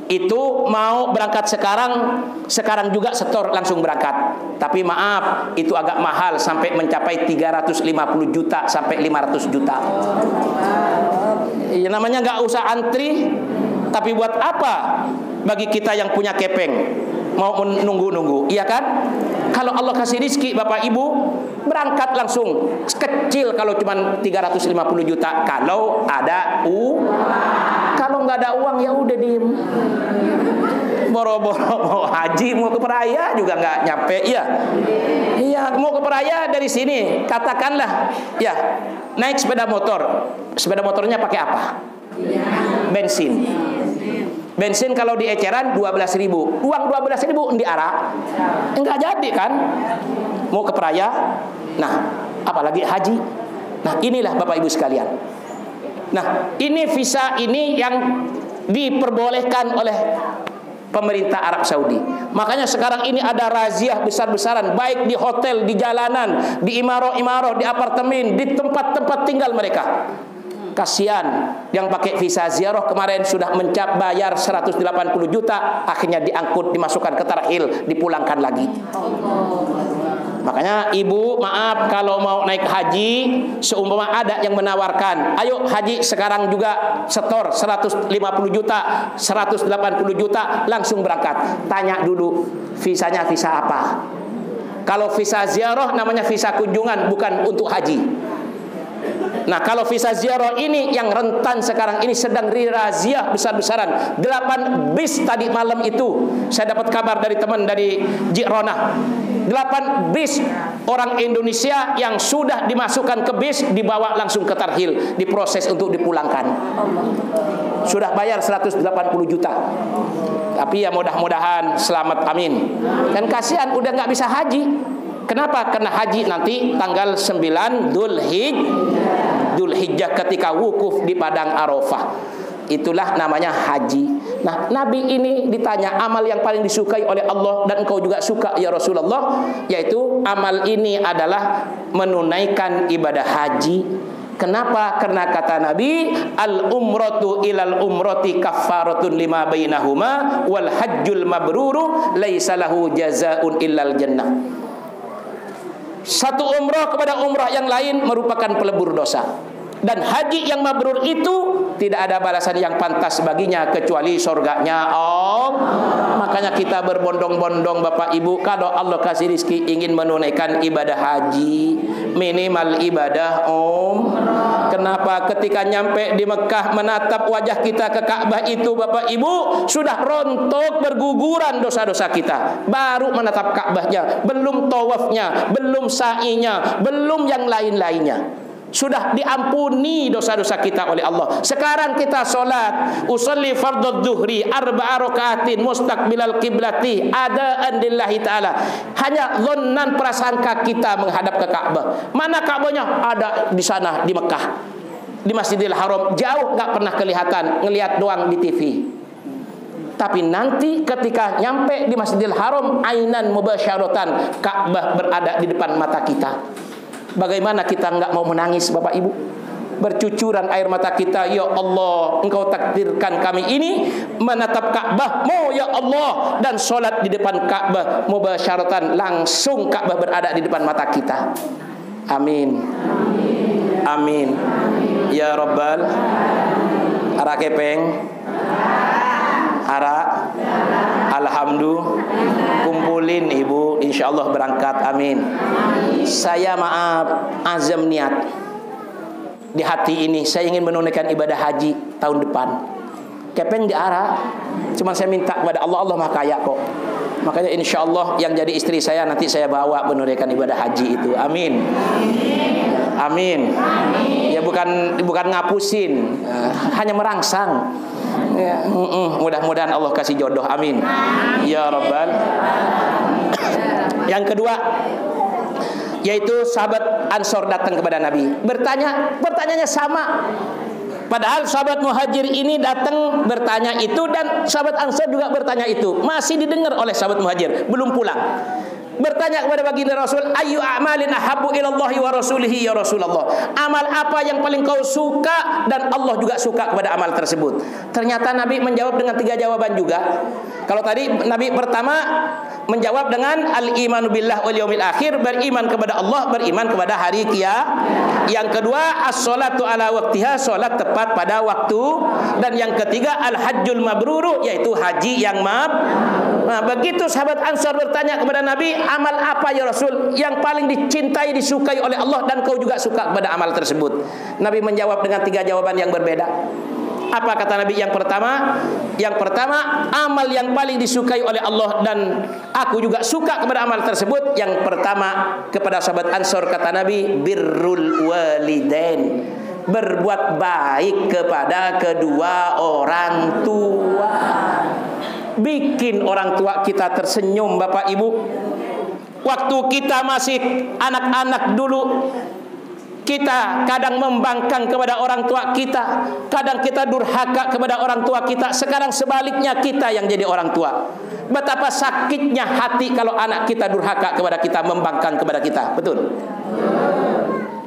Itu mau berangkat sekarang juga setor langsung berangkat. Tapi maaf, itu agak mahal, sampai mencapai 350 juta sampai 500 juta. Ya, namanya nggak usah antri. Tapi buat apa bagi kita yang punya kepeng mau menunggu-nunggu, iya kan? Kalau Allah kasih rizki Bapak Ibu, berangkat langsung. Kecil kalau cuma 350 juta. Kalau ada kalau nggak ada uang ya udah diem. Boro-boro mau haji, mau ke peraya juga nggak nyampe, ya. Iya, mau ke peraya dari sini, katakanlah, ya, naik sepeda motor. Sepeda motornya pakai apa? Bensin. Bensin kalau di eceran 12.000. Uang 12.000 di arak. Enggak jadi kan? Mau ke peraya. Nah, apalagi haji. Nah, inilah Bapak Ibu sekalian. Nah, ini visa ini yang diperbolehkan oleh pemerintah Arab Saudi. Makanya sekarang ini ada razziah besar-besaran, baik di hotel, di jalanan, di imaro-imaro, di apartemen, di tempat-tempat tinggal mereka. Kasihan yang pakai visa ziarah kemarin sudah bayar 180 juta, akhirnya diangkut, dimasukkan ke tarhil, dipulangkan lagi. Makanya ibu, maaf kalau mau naik haji, seumpama ada yang menawarkan, ayo haji sekarang juga setor 150 juta, 180 juta, langsung berangkat. Tanya dulu, visanya visa apa? Kalau visa ziarah namanya visa kunjungan, bukan untuk haji. Nah, kalau visa ziarah ini yang rentan sekarang ini sedang dirazia besar-besaran. 8 bis tadi malam itu saya dapat kabar dari teman dari Jirona. 8 bis orang Indonesia yang sudah dimasukkan ke bis dibawa langsung ke Tarhil, diproses untuk dipulangkan. Sudah bayar 180 juta. Tapi ya mudah-mudahan selamat, amin. Dan kasihan udah nggak bisa haji. Kenapa? Karena haji nanti tanggal 9 Dzulhijjah ketika wukuf di padang Arafah. Itulah namanya haji. Nah, Nabi ini ditanya amal yang paling disukai oleh Allah dan engkau juga suka ya Rasulullah, yaitu amal ini adalah menunaikan ibadah haji. Kenapa? Karena kata Nabi, al-umratu ilal umrati kaffaratun lima bainahuma wal hajjul mabruru laisa lahu jazaa'un illal jannah. Satu umrah kepada umrah yang lain merupakan pelebur dosa. Dan haji yang mabrur itu tidak ada balasan yang pantas baginya kecuali surganya Allah. Makanya kita berbondong-bondong Bapak Ibu, kalau Allah kasih rezeki ingin menunaikan ibadah haji, minimal ibadah Kenapa ketika nyampe di Mekah menatap wajah kita ke Ka'bah itu Bapak Ibu sudah rontok berguguran dosa-dosa kita. Baru menatap Ka'bahnya, belum tawafnya, belum sa'inya, belum yang lain-lainnya. Sudah diampuni dosa-dosa kita oleh Allah. Sekarang kita sholat, usolli fardhu dzuhri arba'a rakaatin mustaqbilal qiblati adaan lillahi ta'ala. Hanya dhannan prasangka kita menghadap ke Ka'bah. Mana Ka'bahnya? Ada di sana di Mekah, di Masjidil Haram. Jauh gak pernah kelihatan, ngelihat doang di TV. Tapi nanti ketika nyampe di Masjidil Haram, ainan mubasyaratan, Ka'bah berada di depan mata kita. Bagaimana kita enggak mau menangis Bapak Ibu? Bercucuran air mata kita, ya Allah, Engkau takdirkan kami ini menatap Ka'bah-Mu ya Allah, dan sholat di depan Ka'bah mubasyaratan, langsung Ka'bah berada di depan mata kita. Amin. Amin. Ya Rabbal Ara kepeng Ara alhamdulillah, kumpulin ibu, insyaallah berangkat, amin. Saya maaf azam niat di hati ini, saya ingin menunaikan ibadah haji tahun depan. Kepeng di Ara, cuma saya minta kepada Allah, Allah Maha Kaya kok. Makanya insyaallah yang jadi istri saya nanti saya bawa menunaikan ibadah haji itu, amin. Amin. Ya bukan ngapusin, hanya merangsang. Ya, mudah-mudahan Allah kasih jodoh, amin. Ya Rabbal. Yang kedua, yaitu sahabat Ansor datang kepada Nabi, pertanyaannya sama. Padahal sahabat Muhajir ini datang bertanya itu, dan sahabat Ansor juga bertanya itu, masih didengar oleh sahabat Muhajir, belum pulang. Bertanya kepada baginda Rasul, ayu a'malin ahabbu ilallahi wa rasulihi ya Rasulullah. Amal apa yang paling kau suka dan Allah juga suka kepada amal tersebut? Ternyata Nabi menjawab dengan 3 jawaban juga. Kalau tadi Nabi pertama menjawab dengan al-imanu billah wal yaumil akhir, beriman kepada Allah, beriman kepada hari kiamat. Yang kedua, as-sholatu ala waqtiha, salat tepat pada waktu. Dan yang ketiga, al-hajjul mabruru, yaitu haji yang Nah, begitu sahabat Ansar bertanya kepada Nabi, amal apa ya Rasul yang paling dicintai, disukai oleh Allah dan kau juga suka kepada amal tersebut? Nabi menjawab dengan 3 jawaban yang berbeda. Apa kata Nabi yang pertama? Yang pertama, amal yang paling disukai oleh Allah dan aku juga suka kepada amal tersebut. Yang pertama, kepada sahabat Ansar kata Nabi, birrul walidain, berbuat baik kepada kedua orang tua. Bikin orang tua kita tersenyum Bapak Ibu. Waktu kita masih anak-anak dulu, kita kadang membangkang kepada orang tua kita, kadang kita durhaka kepada orang tua kita. Sekarang sebaliknya kita yang jadi orang tua. Betapa sakitnya hati kalau anak kita durhaka kepada kita, membangkang kepada kita. Betul?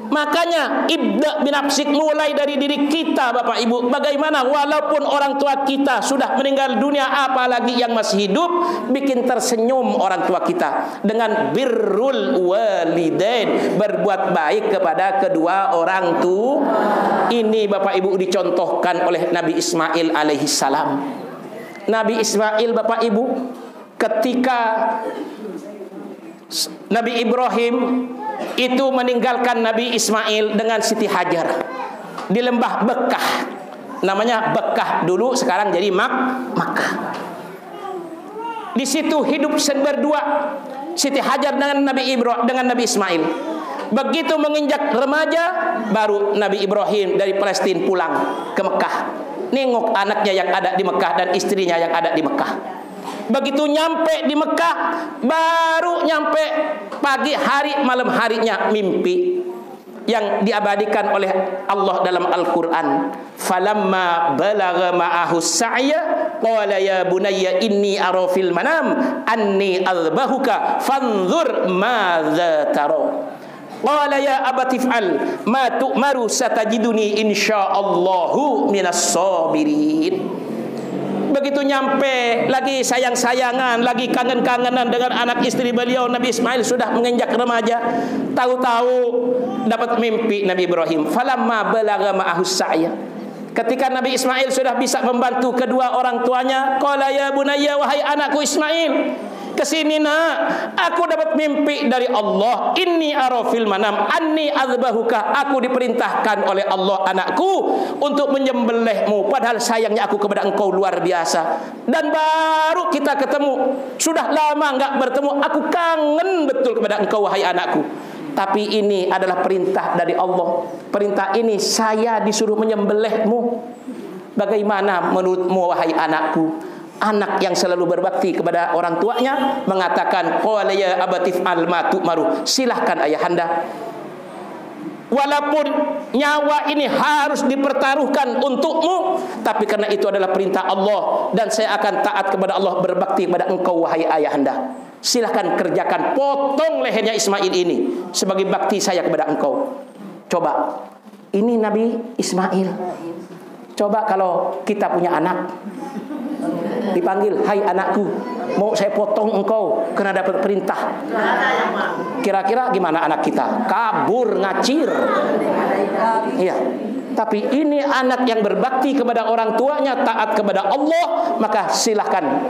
Makanya ibda binafsik, mulai dari diri kita Bapak Ibu. Bagaimana walaupun orang tua kita sudah meninggal dunia, apalagi yang masih hidup, bikin tersenyum orang tua kita dengan birrul walidain, berbuat baik kepada kedua orang tua. Ini Bapak Ibu dicontohkan oleh Nabi Ismail alaihi salam. Nabi Ismail Bapak Ibu, ketika Nabi Ibrahim itu meninggalkan Nabi Ismail dengan Siti Hajar di lembah Bekah. Namanya Bekah dulu, sekarang jadi Makkah. Di situ hidup berdua Siti Hajar dengan Nabi Ismail. Begitu menginjak remaja, baru Nabi Ibrahim dari Palestina pulang ke Mekah, nengok anaknya yang ada di Mekah dan istrinya yang ada di Mekah. Begitu nyampe di Mekah, baru nyampe pagi hari malam harinya mimpi yang diabadikan oleh Allah dalam Al-Quran. Falamma balagha ma'ahu sa'ya qala ya bunayya inni ara fil manam anni adbahuka fanzur madza tara. Qala ya abati fa'al ma tu'maru satajiduni insyaallahu minas sabirin. Begitu nyampe lagi sayang-sayangan, lagi kangen-kangenan dengan anak istri beliau, Nabi Ismail sudah menginjak remaja. Tahu-tahu dapat mimpi Nabi Ibrahim. Falamma balagha ma'ahu sa'ya. Ketika Nabi Ismail sudah bisa membantu kedua orang tuanya, qala ya bunayya, wahai anakku Ismail, kesini nak, aku dapat mimpi dari Allah. Inni ara fil manam anni azbahuka. Aku diperintahkan oleh Allah anakku untuk menyembelihmu. Padahal sayangnya aku kepada engkau luar biasa. Dan baru kita ketemu, sudah lama enggak bertemu. Aku kangen betul kepada engkau wahai anakku. Tapi ini adalah perintah dari Allah. Perintah ini saya disuruh menyembelihmu. Bagaimana menurutmu wahai anakku? Anak yang selalu berbakti kepada orang tuanya mengatakan, qala ya abati fa'al ma tu'maru. Silahkan ayahanda. Walaupun nyawa ini harus dipertaruhkan untukmu, tapi karena itu adalah perintah Allah dan saya akan taat kepada Allah, berbakti kepada engkau wahai ayahanda. Silahkan kerjakan, potong lehernya Ismail ini sebagai bakti saya kepada engkau. Coba, ini Nabi Ismail. Coba kalau kita punya anak, dipanggil, hai anakku, mau saya potong engkau karena dapat perintah. Kira-kira gimana anak kita? Kabur, ngacir. Iya. Tapi ini anak yang berbakti kepada orang tuanya, taat kepada Allah, maka silahkan.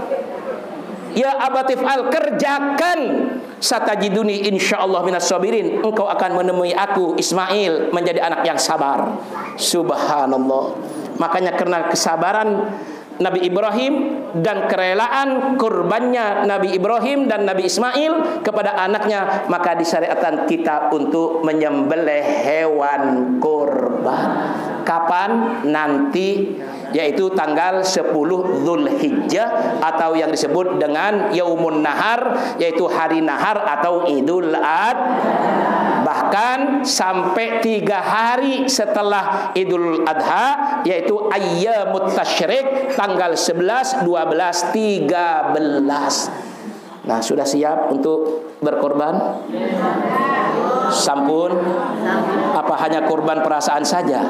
Ya abatif al, kerjakan, satajiduni insyaallah minas sabirin. Engkau akan menemui aku Ismail menjadi anak yang sabar. Subhanallah. Makanya karena kesabaran Nabi Ibrahim dan kerelaan kurbannya Nabi Ibrahim dan Nabi Ismail kepada anaknya, maka disyariatkan kita untuk menyembelih hewan kurban. Kapan? Nanti, yaitu tanggal 10 Dzulhijjah atau yang disebut dengan Yaumun Nahar, yaitu hari nahar atau Idul Adha. Bahkan sampai 3 hari setelah Idul Adha, yaitu Ayyamut Tasyrik, tanggal 11, 12, 13. Nah, sudah siap untuk berkorban? Sampun? Apa hanya korban perasaan saja?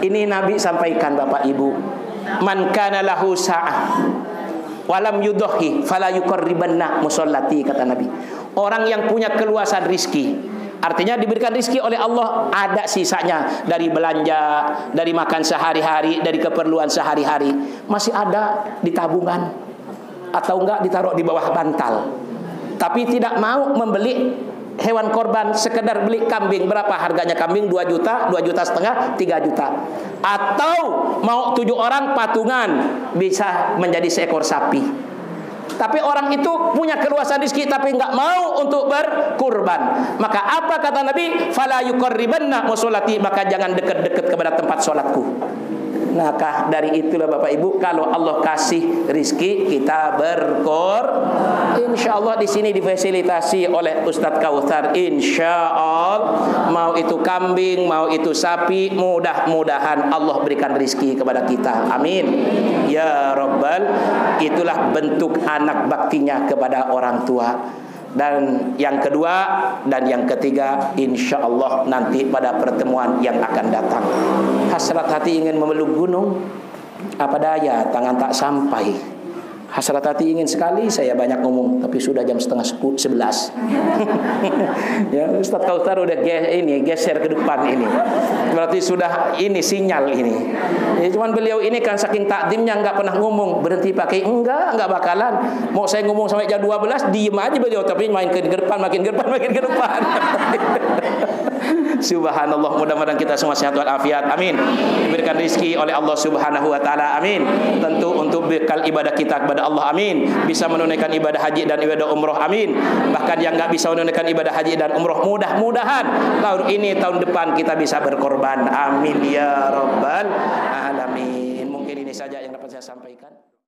Ini Nabi sampaikan Bapak Ibu, man kana lahu sa'ah walam yudhi fala yuqarribanna musallati, kata Nabi. Orang yang punya keluasan rizki, artinya diberikan rizki oleh Allah, ada sisanya dari belanja, dari makan sehari-hari, dari keperluan sehari-hari, masih ada di tabungan atau enggak ditaruh di bawah bantal, tapi tidak mau membeli hewan korban, sekedar beli kambing. Berapa harganya kambing? 2 juta, 2 juta setengah, 3 juta. Atau mau 7 orang patungan, bisa menjadi seekor sapi. Tapi orang itu punya keluasan rezeki tapi enggak mau untuk berkurban. Maka apa kata Nabi? Fala yuqarribanna musallati, maka jangan dekat-dekat kepada tempat sholatku. Maka dari itulah Bapak Ibu, kalau Allah kasih rizki kita Insya Allah di sini difasilitasi oleh Ustadz Kautsar. Insya Allah, mau itu kambing, mau itu sapi, mudah-mudahan Allah berikan rizki kepada kita. Amin ya Rabbal. Itulah bentuk anak baktinya kepada orang tua. Dan yang kedua dan yang ketiga, insya Allah nanti pada pertemuan yang akan datang. Hasrat hati ingin memeluk gunung, apa daya tangan tak sampai. Hasrat hati ingin sekali saya banyak ngomong, tapi sudah jam 10:30. Ya, Ustaz Kautsar udah geser ke depan ini. Berarti sudah ini sinyal ini. Ya, cuman beliau ini kan saking takdimnya nggak pernah ngomong, berhenti pakai enggak bakalan. Mau saya ngomong sampai jam 12, diem aja beliau, tapi main ke depan, makin ke depan. Subhanallah, mudah-mudahan kita semua sehat walafiat. Amin. Diberikan rezeki oleh Allah Subhanahu wa taala. Amin. Tentu untuk bekal ibadah kita kepada Allah. Amin. Bisa menunaikan ibadah haji dan ibadah umroh. Amin. Bahkan yang enggak bisa menunaikan ibadah haji dan umroh, mudah-mudahan tahun ini, tahun depan kita bisa berkorban. Amin ya rabbal alamin. Mungkin ini saja yang dapat saya sampaikan.